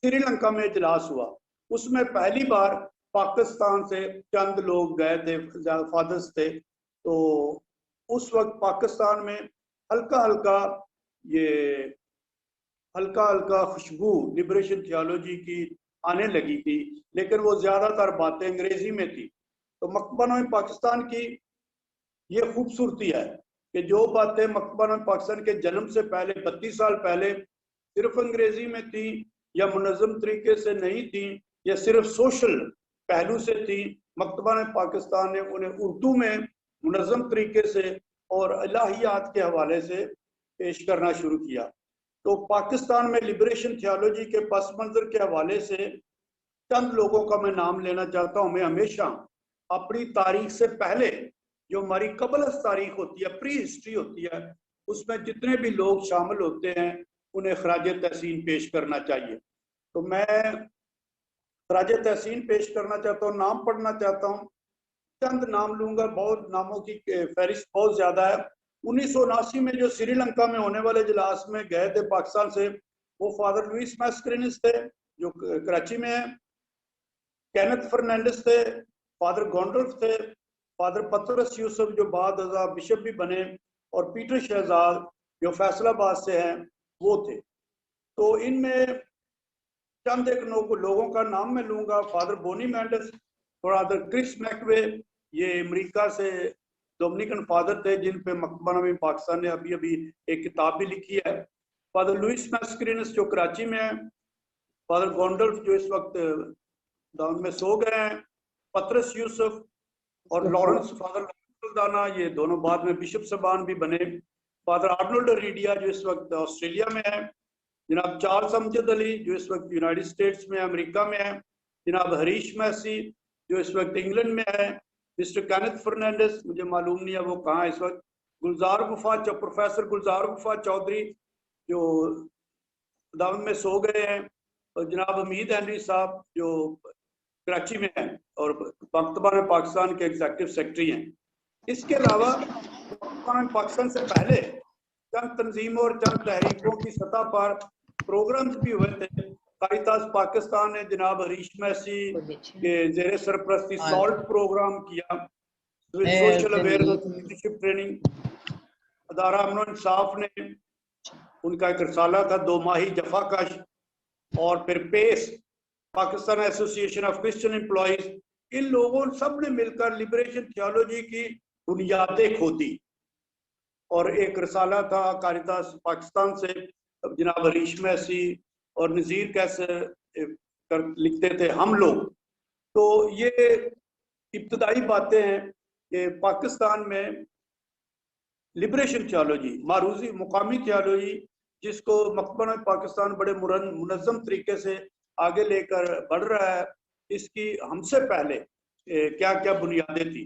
S1: سری لنکا میں اجلاس ہوا. اس میں پہلی بار پاکستان سے چند لوگ گئے تھے, فادرز تھے. تو اس وقت پاکستان میں ہلکا خوشبو لبریشن تھیالوجی کی آنے لگی تھی, لیکن وہ زیادہ تر باتیں انگریزی میں تھی. تو مکتبہ نامہ پاکستان کی یہ خوبصورتی ہے کہ جو باتیں مکتبہ نامہ پاکستان کے جنم سے پہلے 32 سال پہلے صرف انگریزی میں تھی یا منظم طریقے سے نہیں تھی یا صرف سوشل پہلو سے تھی, مکتبہ نامہ پاکستان نے انہیں اردو میں منظم طریقے سے اور الہیات کے حوالے سے پیش کرنا شروع کیا. تو پاکستان میں لبریشن تھیالوجی کے پس منظر کے حوالے سے چند لوگوں کا میں نام لینا چاہتا ہوں. میں ہمیشہ اپنی تاریخ سے پہلے جو ہماری قبل از تاریخ ہوتی ہے, پری ہسٹری ہوتی ہے, اس میں جتنے بھی لوگ شامل ہوتے ہیں انہیں خراج تحسین پیش کرنا چاہیے. تو میں خراج تحسین پیش کرنا چاہتا ہوں, نام پڑھنا چاہتا ہوں, چند نام لوں گا, بہت ناموں کی فہرست بہت زیادہ ہے. 1979 میں جو سری لنکا میں ہونے والے اجلاس میں گئے تھے پاکستان سے, وہ فادر لوئس میسکرینس تھے جو کراچی میں ہیں, کینتھ فرنینڈس تھے, فادر گونڈلف تھے, فادر پطرس یوسف جو بعد ازاں بشپ بھی بنے, اور پیٹر شہزاد جو فیصل آباد سے ہیں وہ تھے. تو ان میں چند ایک لوگوں کا نام میں لوں گا. فادر بونی مینڈس, فادر کرس میکوے, یہ امریکہ سے ڈومینیکن فادر تھے جن پہ مکتبہ نامہ پاکستان نے ابھی ایک کتاب بھی لکھی ہے. فادر لوئس میسکرینس جو کراچی میں ہیں, فادر گونڈلف جو اس وقت داون میں سو گئے ہیں, پطرس یوسف اور لارنس, فادر لارنس دانا, یہ دونوں بعد میں بشپ صاحبان بھی بنے. فادر آرنولڈ ریڈیا جو اس وقت آسٹریلیا میں ہے, جناب چارلس امجد علی جو اس وقت یونائٹڈ اسٹیٹس میں امریکہ میں ہے, جناب ہریش میسی جو اس وقت انگلینڈ میں ہے, مسٹر کینتھ فرنینڈس مجھے معلوم نہیں ہے وہ کہاں ہے اس وقت, گلزار گفا, پروفیسر گلزار گفا چودھری جو داون میں سو گئے ہیں, اور جناب حمید ہنری صاحب جو کراچی میں ہیں اور مکتبہ نامہ پاکستان کے ایگزیکٹو سیکرٹری ہیں. اس کے علاوہ مکتبہ نامہ پاکستان سے پہلے چند تنظیموں اور چند تحریکوں کی سطح پر پروگرامز بھی ہوئے تھے. کاریتاس پاکستان نے جناب ہریش میسی کے زیر سرپرستی سالٹ پروگرام کیا, سوشل اویئرنس لیڈرشپ ٹریننگ. ادارہ امن و انصاف نے उनका एक रसाला था 2 माही जफाकश, और फिर PACE, Pakistan association of Christian employees, इन लोगों सब ने मिलकर लिबरेशन थियोलॉजी की बुनियादें खोदी। और एक रसाला था कारितास पाकिस्तान से जनाब हरीश मैसी और नज़ीर कैसे लिखते थे हम लोग। तो ये इब्तदाई बातें हैं कि पाकिस्तान में लिबरेशन थियोलॉजी, मारूजी मुकामी थियोलॉजी, जिसको मकबरा पाकिस्तान बड़े मुनज़्ज़म तरीके से आगे लेकर बढ़ रहा है, इसकी हमसे पहले क्या क्या बुनियादें थी।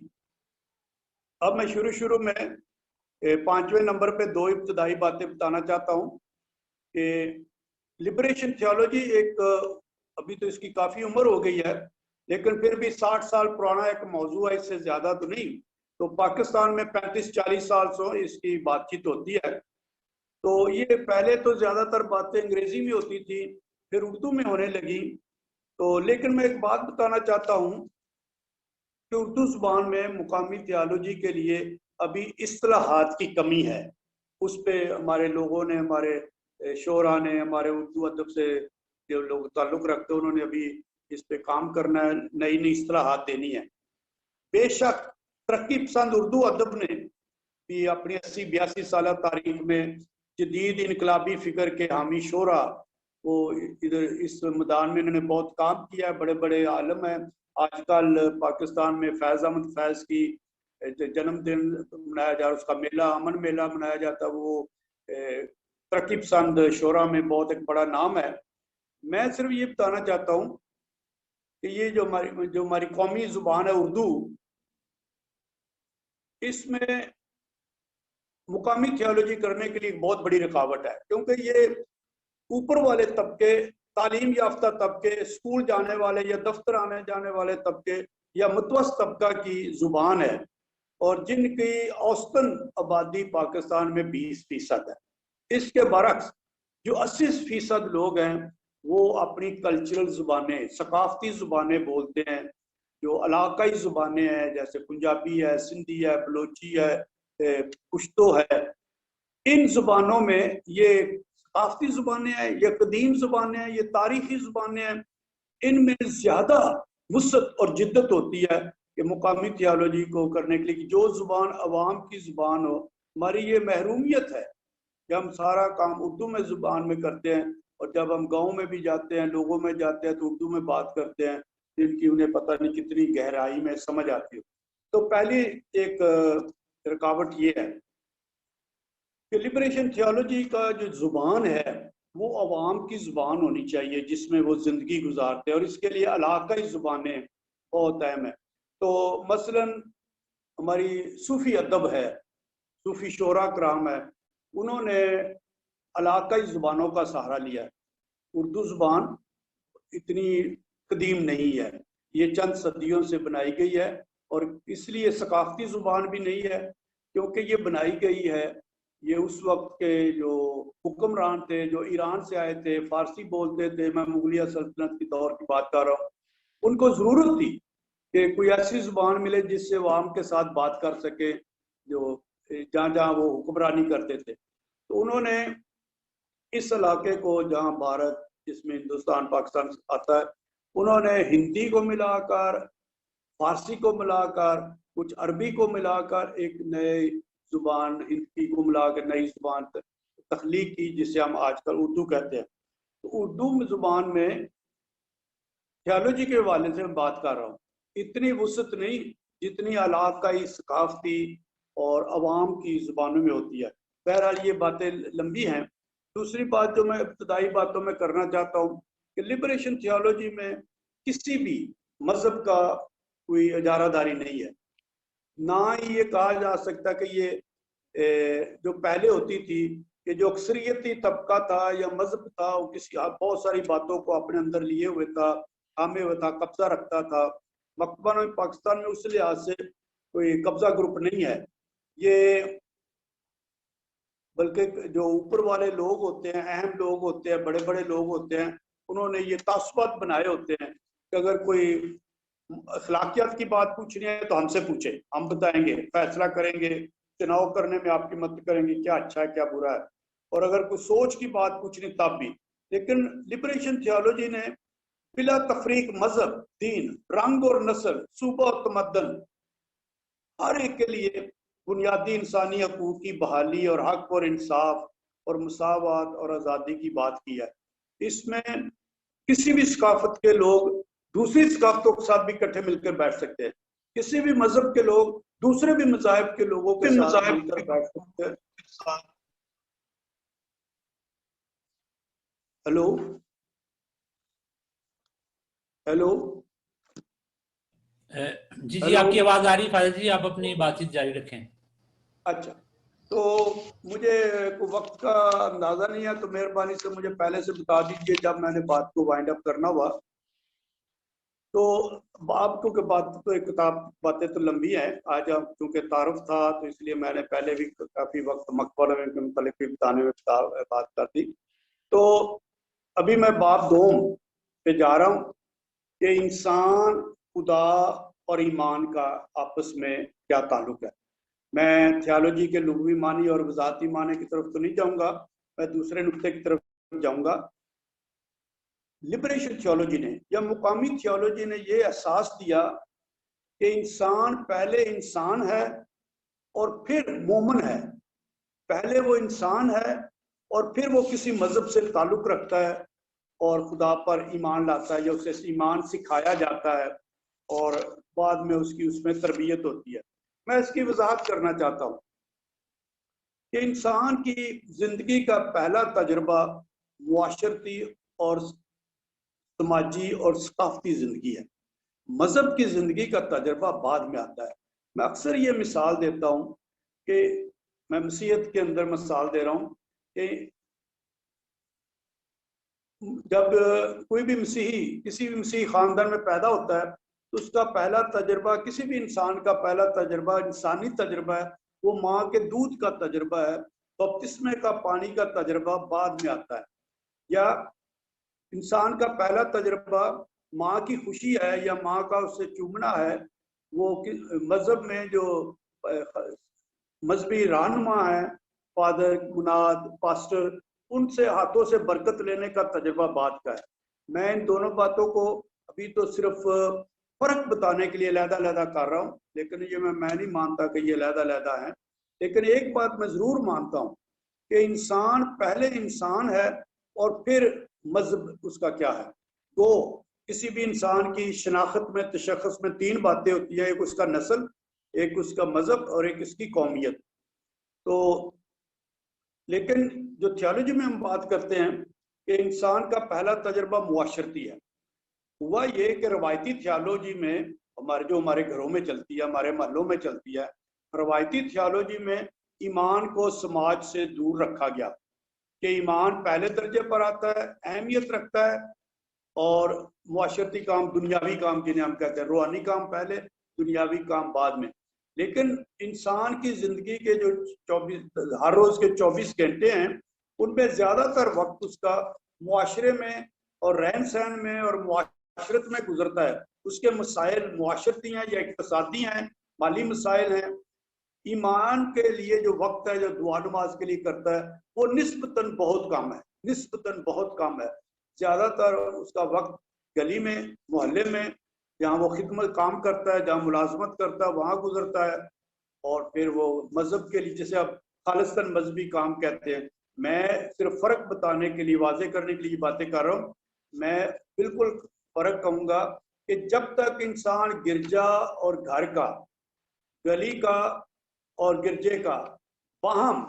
S1: अब मैं शुरू में 5वें नंबर पे 2 इब्तदाई बातें बताना चाहता हूँ कि लिबरेशन थियोलॉजी एक, अभी तो इसकी काफ़ी उम्र हो गई है, लेकिन फिर भी 60 साल पुराना एक मौजू है, इससे ज़्यादा तो नहीं। तो पाकिस्तान में 35-40 साल से इसकी बातचीत होती है। तो ये पहले तो ज़्यादातर बातें अंग्रेज़ी में होती थी, फिर उर्दू में होने लगी। तो लेकिन मैं एक बात बताना चाहता हूँ कि उर्दू ज़ुबान में मुकामी थियोलॉजी के लिए अभी इस्तिलाहात की कमी है। उस पे हमारे लोगों ने, हमारे शोरा ने, हमारे उर्दू अदब से जो लोग ताल्लुक़ रखते हैं, उन्होंने अभी इस पे काम करना है, नई नई इस्तिलाहात देनी है। बेशक तरक्की पसंद उर्दू अदब ने भी अपनी 80-82 साल तारीख में जदीद इनकलाबी फ़िक्र के हामी शोरा, वो इधर इस मैदान में इन्होंने बहुत काम किया है। बड़े बड़े आलम हैं। आजकल पाकिस्तान में फैज़ अहमद फैज़ की जन्मदिन मनाया जा रहा है, उसका मेला, अमन मेला मनाया जाता है। वो तरक्की पसंद शोरा में बहुत एक बड़ा नाम है। मैं सिर्फ ये बताना चाहता हूँ कि ये जो हमारी कौमी ज़ुबान है उर्दू, इसमें मुकामी थियोलॉजी करने के लिए बहुत बड़ी रुकावट है, क्योंकि ये ऊपर वाले तबके, तालीम याफ्ता तबके, स्कूल जाने वाले या दफ्तर आने जाने वाले तबके या मुतवस्सित तबका की ज़ुबान है, और जिनकी औसतन आबादी पाकिस्तान में 20% है। इसके बरक्स जो 80% लोग हैं वो अपनी कल्चरल ज़ुबानें, सकाफ़ती ज़ुबानें बोलते हैं, जो इलाकाई ज़ुबानें हैं, जैसे पंजाबी है, सिंधी है, बलोची है, पुश्तो है। इन ज़ुबानों में ये सकाफ़ती ज़ुबानें हैं, ये कदीम ज़ुबानें हैं, ये तारीख़ी ज़ुबानें हैं, इनमें ज़्यादा वुसअत और जिद्दत होती है कि मुकामी थियोलॉजी को करने के लिए जो ज़ुबान अवाम की ज़ुबान हो। हमारी ये महरूमियत है कि हम सारा काम उर्दू में ज़ुबान में करते हैं, और जब हम गाँव में भी जाते हैं, लोगों में जाते हैं, तो उर्दू में बात करते हैं, जिनकी उन्हें पता नहीं कितनी गहराई में समझ आती हो। तो पहली एक रुकावट ये है कि लिबरेशन थियोलॉजी का जो ज़ुबान है वो अवाम की ज़ुबान होनी चाहिए, जिसमें वो ज़िंदगी गुजारते हैं, और इसके लिए इलाकाई ज़ुबानें बहुत अहम है। तो मसलन हमारी सूफ़ी अदब है, सूफ़ी शोरा कराम है, उन्होंने इलाकाई ज़ुबानों का सहारा लिया है। उर्दू ज़ुबान इतनी कदीम नहीं है, ये चंद सदियों से बनाई गई है, और इसलिए सकाफ़ती ज़ुबान भी नहीं है, क्योंकि ये बनाई गई है, ये उस वक्त के जो हुक्मरान थे, जो ईरान से आए थे, फ़ारसी बोलते थे, मैं मुगलिया सल्तनत के दौर की बात कर रहा हूँ, उनको ज़रूरत थी कि कोई ऐसी ज़ुबान मिले जिससे वो आम के साथ बात कर सके, जो जहाँ जहाँ वो हुक्मरानी करते थे। तो उन्होंने इस इलाके को, जहाँ भारत, जिसमें हिंदुस्तान पाकिस्तान आता है, उन्होंने हिंदी को मिलाकर, फारसी को मिलाकर, कुछ अरबी को मिलाकर एक नई ज़ुबान, हिंदी को मिलाकर नई ज़ुबान तख्लीक की, जिसे हम आजकल उर्दू कहते हैं। तो उर्दू ज़ुबान में थियोलॉजी के हवाले से मैं बात कर रहा हूँ, इतनी वुसअत नहीं जितनी इलाकाई, सकाफ़ती और अवाम की ज़ुबानों में होती है। बहरहाल ये बातें लंबी हैं। दूसरी बात जो मैं इब्तदाई बातों में करना चाहता हूँ कि लिबरेशन थियोलॉजी में किसी भी मज़हब का कोई इजारादारी नहीं है, ना ही ये कहा जा सकता कि ये जो पहले होती थी कि जो अक्सरियती तबका था या मज़हब था, वो किसी बहुत सारी बातों को अपने अंदर लिए हुए था, थामे हुए था, कब्जा रखता था। मकबरा पाकिस्तान में उस लिहाज से कोई कब्जा ग्रुप नहीं है, ये बल्कि जो ऊपर वाले लोग होते हैं, अहम लोग होते हैं, बड़े बड़े लोग होते हैं, उन्होंने ये तासुबात बनाए होते हैं कि अगर कोई अखलाकियात की बात पूछनी है तो हमसे पूछे, हम बताएंगे, फैसला करेंगे, चुनाव करने में आपकी मदद करेंगे, क्या अच्छा है क्या बुरा है। اور اگر کوئی سوچ کی بات پوچھنی تب بھی. لیکن لبریشن تھیولوجی نے بلا تفریق مذہب، دین، رنگ اور نسل، صوبہ اور تمدن، ہر ایک کے لیے بنیادی انسانی حقوق کی بحالی اور حق اور انصاف اور مساوات اور آزادی کی بات کی ہے. اس میں کسی بھی ثقافت کے لوگ دوسری ثقافتوں کے ساتھ بھی اکٹھے مل کر بیٹھ سکتے ہیں. کسی بھی مذہب کے لوگ دوسرے بھی مذاہب کے لوگوں کے ساتھ مل کر بیٹھ سکتے ہیں. ہیلو ہیلو
S2: جی جی آپ کی آواز آ رہی ہے فاضل جی، آپ اپنی بات چیت جاری رکھیں.
S1: اچھا، تو مجھے کوئی وقت کا اندازہ نہیں ہے تو مہربانی سے مجھے پہلے سے بتا دیجئے جب میں نے بات کو وائنڈ اپ کرنا ہوا. تو آپ کو کہ بات تو ایک کتاب باتیں تو لمبی ہیں، آج اب چونکہ تعارف تھا تو اس لیے میں نے پہلے بھی کافی وقت مقبرہ کے متعلق بھی بتانے میں بات کر دی. تو ابھی میں باب دوم پہ جا رہا ہوں کہ انسان، خدا اور ایمان کا آپس میں کیا تعلق ہے. میں تھیالوجی کے لغوی معنی اور وضاحتی معنی کی طرف تو نہیں جاؤں گا، میں دوسرے نقطے کی طرف جاؤں گا. لبریشن تھیولوجی نے یا مقامی تھیولوجی نے یہ احساس دیا کہ انسان پہلے انسان ہے اور پھر مومن ہے. پہلے وہ انسان ہے اور پھر وہ کسی مذہب سے تعلق رکھتا ہے اور خدا پر ایمان لاتا ہے یا اسے ایمان سکھایا جاتا ہے اور بعد میں اس میں تربیت ہوتی ہے. میں اس کی وضاحت کرنا چاہتا ہوں کہ انسان کی زندگی کا پہلا تجربہ معاشرتی اور سماجی اور ثقافتی زندگی ہے. مذہب کی زندگی کا تجربہ بعد میں آتا ہے. میں اکثر یہ مثال دیتا ہوں کہ میں مسیحیت کے اندر مثال دے رہا ہوں کہ جب کوئی بھی مسیحی کسی بھی مسیحی خاندان میں پیدا ہوتا ہے تو اس کا پہلا تجربہ، کسی بھی انسان کا پہلا تجربہ انسانی تجربہ ہے، وہ ماں کے دودھ کا تجربہ ہے. بپتسمے کا پانی کا تجربہ بعد میں آتا ہے. یا انسان کا پہلا تجربہ ماں کی خوشی ہے یا ماں کا اس سے چومنا ہے. وہ مذہب میں جو مذہبی رہنما ہیں، فادر، مناد، پاسٹر، ان سے ہاتھوں سے برکت لینے کا تجربہ بعد کا ہے. میں ان دونوں باتوں کو ابھی تو صرف فرق بتانے کے لیے علیحدہ علیحدہ کر رہا ہوں، لیکن یہ میں نہیں مانتا کہ یہ علیحدہ علیحدہ ہیں. لیکن ایک بات میں ضرور مانتا ہوں کہ انسان پہلے انسان ہے اور پھر مذہب اس کا کیا ہے. تو کسی بھی انسان کی شناخت میں، تشخص میں تین باتیں ہوتی ہیں، ایک اس کا نسل، ایک اس کا مذہب اور ایک اس کی قومیت. تو لیکن جو تھیولوجی میں ہم بات کرتے ہیں کہ انسان کا پہلا تجربہ معاشرتی ہے. ہوا یہ کہ روایتی تھیولوجی میں ہمارے گھروں میں چلتی ہے، ہمارے محلوں میں چلتی ہے، روایتی تھیولوجی میں ایمان کو سماج سے دور رکھا گیا کہ ایمان پہلے درجے پر آتا ہے، اہمیت رکھتا ہے، اور معاشرتی کام، دنیاوی کام جنہیں ہم کہتے ہیں، روحانی کام پہلے، دنیاوی کام بعد میں. لیکن انسان کی زندگی کے جو ہر روز کے 24 گھنٹے ہیں ان میں زیادہ تر وقت اس کا معاشرے میں اور رہن سہن میں اور معاشرت میں گزرتا ہے. اس کے مسائل معاشرتی ہیں یا اقتصادی ہیں، مالی مسائل ہیں. ایمان کے لیے جو وقت ہے جو دعا نماز کے لیے کرتا ہے وہ نسبتاً بہت کم ہے، نسبتاً بہت کم ہے. زیادہ تر اس کا وقت گلی میں، محلے میں، جہاں وہ خدمت کام کرتا ہے، جہاں ملازمت کرتا ہے وہاں گزرتا ہے. اور پھر وہ مذہب کے لیے، جسے اب خالصتاً مذہبی کام کہتے ہیں. میں صرف فرق بتانے کے لیے، واضح کرنے کے لیے باتیں کر رہا ہوں. میں بالکل فرق کہوں گا کہ جب تک انسان گرجا اور گھر کا، گلی کا اور گرجے کا باہم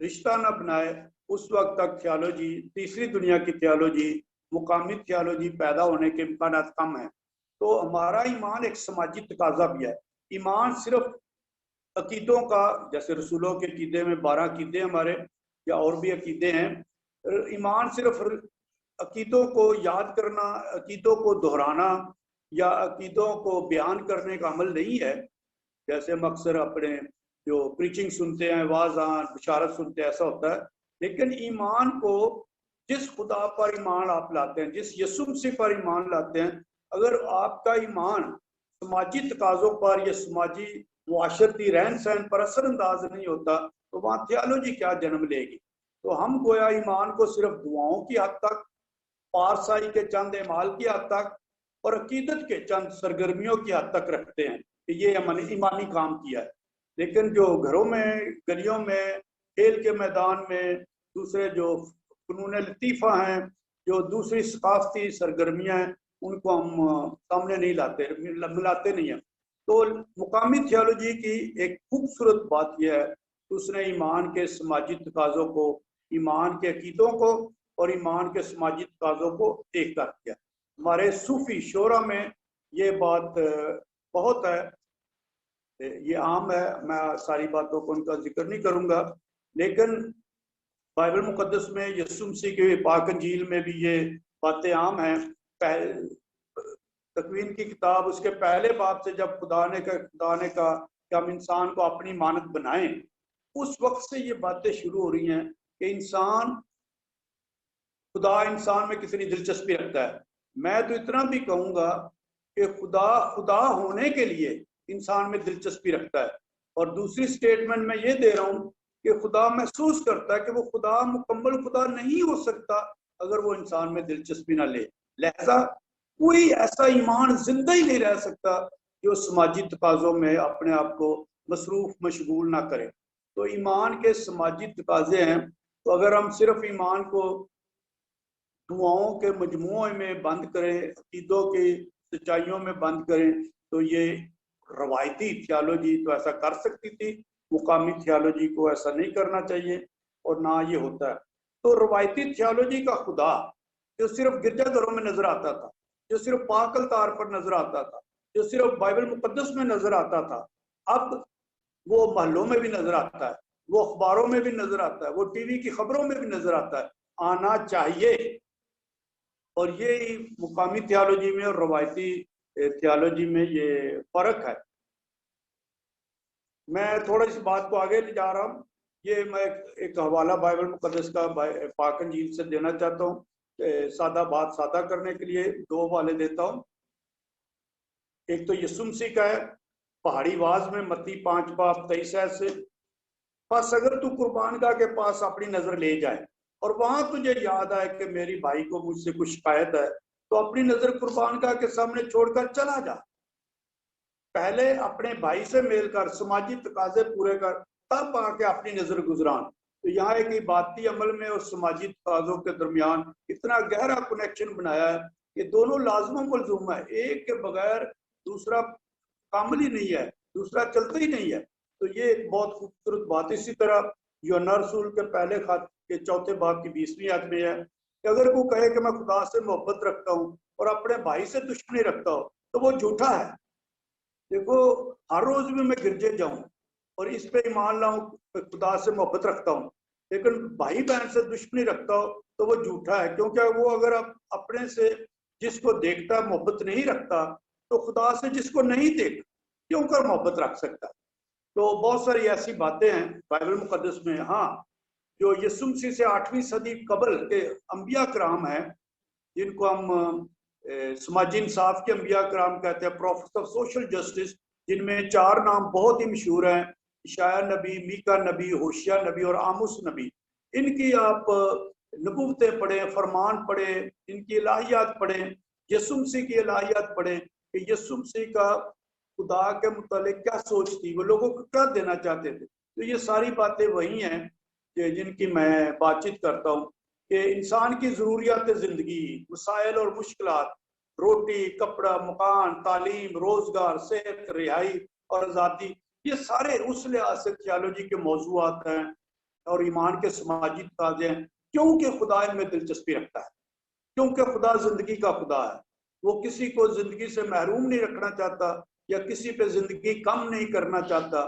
S1: رشتہ نہ بنائے، اس وقت تک تھیولوجی، تیسری دنیا کی تھیولوجی، مقامی تھیولوجی پیدا ہونے کے امکانات کم ہیں. تو ہمارا ایمان ایک سماجی تقاضا بھی ہے. ایمان صرف عقیدوں کا، جیسے رسولوں کے عقیدے میں 12 عقیدے ہمارے یا اور بھی عقیدے ہیں، ایمان صرف عقیدوں کو یاد کرنا، عقیدوں کو دہرانا یا عقیدوں کو بیان کرنے کا عمل نہیں ہے. جیسے ہم اکثر اپنے جو پریچنگ سنتے ہیں، واعظان، بشارت سنتے ہیں، ایسا ہوتا ہے. لیکن ایمان کو، جس خدا پر ایمان آپ لاتے ہیں، جس یسوع مسیح پر ایمان لاتے ہیں، اگر آپ کا ایمان سماجی تقاضوں پر یا سماجی معاشرتی رہن سہن پر اثر انداز نہیں ہوتا تو وہاں تھیولوجی کیا جنم لے گی. تو ہم گویا ایمان کو صرف دعاؤں کی حد تک، پارسائی کے چند اعمال کی حد تک اور عقیدت کے چند سرگرمیوں کی حد تک رکھتے ہیں کہ یہ ایمانی کام کیا ہے، لیکن جو گھروں میں، گلیوں میں، کھیل کے میدان میں، دوسرے جو فنون لطیفہ ہیں، جو دوسری ثقافتی سرگرمیاں ہیں، ان کو ہم سامنے نہیں ملاتے نہیں ہیں۔ تو مقامی تھیالوجی کی ایک خوبصورت بات یہ ہے کہ اس نے ایمان کے سماجی تقاضوں کو، ایمان کے عقیدوں کو اور ایمان کے سماجی تقاضوں کو ایک کر دیا۔ ہمارے صوفی شعرا میں یہ بات بہت ہے، یہ عام ہے، میں ساری باتوں کو ان کا ذکر نہیں کروں گا، لیکن بائبل مقدس میں یسوع مسیح کے پاک انجیل میں بھی یہ باتیں عام ہیں۔ تکوین کی کتاب اس کے پہلے باب سے جب خدا نے کہا کہ ہم انسان کو اپنی مانند بنائیں، اس وقت سے یہ باتیں شروع ہو رہی ہیں کہ خدا انسان میں کتنی دلچسپی رکھتا ہے۔ میں تو اتنا بھی کہوں گا کہ خدا ہونے کے لیے انسان میں دلچسپی رکھتا ہے، اور دوسری سٹیٹمنٹ میں یہ دے رہا ہوں کہ خدا محسوس کرتا ہے کہ وہ خدا مکمل خدا نہیں ہو سکتا اگر وہ انسان میں دلچسپی نہ لے، لہذا کوئی ایسا ایمان زندہ ہی نہیں رہ سکتا جو سماجی تقاضوں میں اپنے آپ کو مصروف مشغول نہ کرے۔ تو ایمان کے سماجی تقاضے ہیں، تو اگر ہم صرف ایمان کو دعاؤں کے مجموعے میں بند کریں، عقیدوں کی سچائیوں میں بند کریں، تو یہ روایتی تھیالوجی تو ایسا کر سکتی تھی، مقامی تھیالوجی کو ایسا نہیں کرنا چاہیے، اور نہ یہ ہوتا ہے۔ تو روایتی تھیالوجی کا خدا جو صرف گرجا گھروں میں نظر آتا تھا، جو صرف پاک الطار پر نظر آتا تھا، جو صرف بائبل مقدس میں نظر آتا تھا، اب وہ محلوں میں بھی نظر آتا ہے، وہ اخباروں میں بھی نظر آتا ہے، وہ ٹی وی کی خبروں میں بھی نظر آتا ہے، آنا چاہیے۔ اور یہ مقامی تھیالوجی میں اور روایتی تھیالوجی میں یہ فرق ہے۔ میں تھوڑا سی بات کو آگے لے جا رہا ہوں، یہ میں ایک حوالہ بائبل مقدس کا پاک انجیل سے دینا چاہتا ہوں، سادہ بات سادہ کرنے کے لیے دو حوالے دیتا ہوں۔ ایک تو یسوع مسیح کا ہے، پہاڑی واز میں متی 5:23 سے، بس اگر تو قربان گاہ کے پاس اپنی نظر لے جائے اور وہاں تجھے یاد آئے کہ میری بھائی کو مجھ سے کچھ شکایت ہے، تو اپنی نظر قربان گاہ کے سامنے چھوڑ کر چلا جا، پہلے اپنے بھائی سے مل کر سماجی تقاضے پورے کر، تب آ کے اپنی نظر گزران۔ تو یہاں ایک عبادتی عمل میں اور سماجی تقاضوں کے درمیان اتنا گہرا کنیکشن بنایا ہے کہ دونوں لازم و ملزوم ہے، ایک کے بغیر دوسرا کامل ہی نہیں ہے، دوسرا چلتا ہی نہیں ہے۔ تو یہ ایک بہت خوبصورت بات۔ اسی طرح یوحنا رسول کے پہلے خط کے 4 باب کی 20ویں آیت میں ہے کہ اگر کوئی کہے کہ میں خدا سے محبت رکھتا ہوں اور اپنے بھائی سے دشمنی رکھتا ہوں تو وہ جھوٹا ہے۔ دیکھو، ہر روز بھی میں گرجے جاؤں اور اس پہ ایمان لاؤں کہ خدا سے محبت رکھتا ہوں، لیکن بھائی بہن سے دشمنی رکھتا ہو تو وہ جھوٹا ہے، کیونکہ وہ اگر اپنے سے جس کو دیکھتا محبت نہیں رکھتا تو خدا سے جس کو نہیں دیکھتا کیوں کر محبت رکھ سکتا۔ تو بہت ساری ایسی باتیں ہیں بائبل مقدس میں، ہاں، جو یسوع مسیح سے 8ویں صدی قبل کے انبیاء کرام ہیں، جن کو ہم سماجی انصاف کے انبیاء کرام کہتے ہیں، پروفٹس آف سوشل جسٹس، جن میں 4 نام بہت ہی مشہور ہیں، اشعیاء نبی، میکا نبی، ہوشیہ نبی اور آموس نبی۔ ان کی آپ نبوتیں پڑھیں، فرمان پڑھیں، ان کی الہیات پڑھیں، یسوع مسیح کی الہیات پڑھیں کہ یسوع مسیح کا خدا کے متعلق کیا سوچ تھی، وہ لوگوں کو کیا دینا چاہتے تھے۔ تو یہ ساری باتیں وہی ہیں کہ جن کی میں بات چیت کرتا ہوں کہ انسان کی ضروریات زندگی، مسائل اور مشکلات، روٹی، کپڑا، مکان، تعلیم، روزگار، صحت، رہائی اور آزادی، یہ سارے اس لحاظ سے تھیالوجی کے موضوعات ہیں اور ایمان کے سماجی تقاضے ہیں، کیونکہ خدا ان میں دلچسپی رکھتا ہے، کیونکہ خدا زندگی کا خدا ہے۔ وہ کسی کو زندگی سے محروم نہیں رکھنا چاہتا یا کسی پہ زندگی کم نہیں کرنا چاہتا۔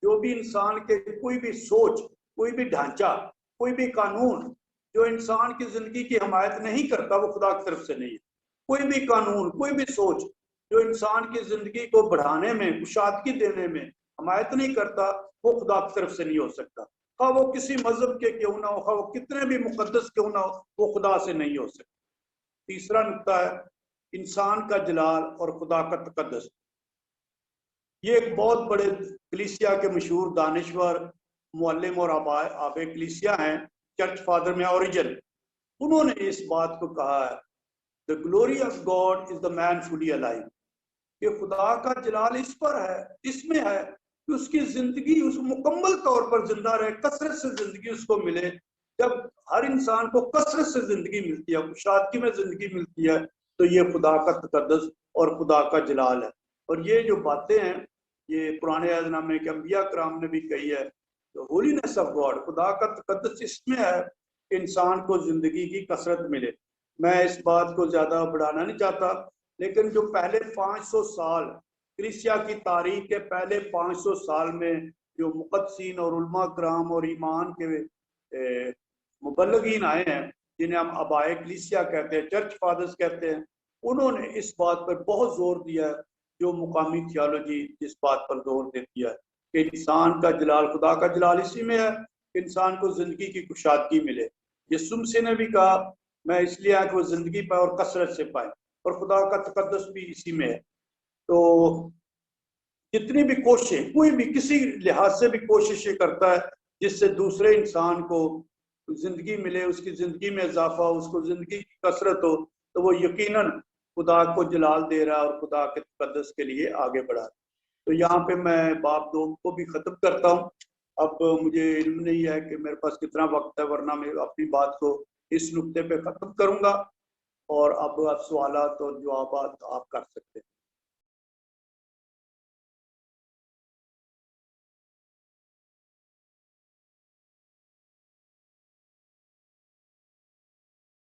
S1: جو بھی انسان کے کوئی بھی سوچ، کوئی بھی ڈھانچہ، کوئی بھی قانون جو انسان کی زندگی کی حمایت نہیں کرتا وہ خدا کی طرف سے نہیں ہے۔ کوئی بھی قانون، کوئی بھی سوچ جو انسان کی زندگی کو بڑھانے میں، کشادگی دینے میں حمایت نہیں کرتا وہ خدا کی طرف سے نہیں ہو سکتا، خواہ وہ کسی مذہب کے کیوں نہ ہو، خواہ وہ کتنے بھی مقدس کیوں نہ ہو، وہ خدا سے نہیں ہو سکتا۔ تیسرا نقطہ ہے انسان کا جلال اور خدا کا تقدس۔ یہ ایک بہت بڑے کلیسیا کے مشہور دانشور، معلم اور آبے کلیسیا ہیں، चर्च फादर में ओरिजिन, उन्होंने इस बात को कहा है, the glory of God is the man fully alive, कि खुदा का जलाल इस पर है, इसमें है कि उसकी जिंदगी उस मुकम्मल तौर पर जिंदा रहे, कसरत से जिंदगी उसको मिले। जब हर इंसान को कसरत से जिंदगी मिलती है, शादगी में जिंदगी मिलती है, तो ये खुदा का तकद्दुस और खुदा का जलाल है। और ये जो बातें हैं ये पुराने अहदनामे के अंबिया कराम ने भी कही है, तो होलीनेस ऑफ गॉड, खुदा का तकद्दुस इसमें है कि इंसान को जिंदगी की कसरत मिले। मैं इस बात को ज्यादा बढ़ाना नहीं चाहता, लेकिन जो पहले 500 साल कलीसिया की तारीख के पहले 500 साल में जो मुक़द्दसीन और उलमा कराम और ईमान के मुबल्लिगीन आए हैं, जिन्हें हम अबाए कलीसिया कहते हैं, चर्च फादर्स कहते हैं, उन्होंने इस बात पर बहुत जोर दिया है, जो मुकामी थियोलॉजी इस बात पर जोर देती है कि इंसान का जलाल, खुदा का जलाल इसी में है कि इंसान को जिंदगी की कुशादगी मिले। यीशु मसीह ने भी कहा, मैं इसलिए आया कि वो जिंदगी पाए और कसरत से पाए, और खुदा का तकद्दुस भी इसी में है। तो जितनी भी कोशिश, कोई भी किसी लिहाज से भी कोशिशें करता है जिससे दूसरे इंसान को जिंदगी मिले, उसकी जिंदगी में इजाफा, उसको जिंदगी की कसरत हो, तो वो यकीनन खुदा को जलाल दे रहा है और खुदा के तकद्दुस के लिए आगे बढ़ा। तो यहाँ पे मैं बाप 2 को भी खत्म करता हूँ। अब मुझे इल्म नहीं है कि मेरे पास कितना वक्त है, वरना मैं अपनी बात को इस नुक्ते पे खत्म करूंगा, और अब आप सवालात और जवाबात आप कर सकते हैं।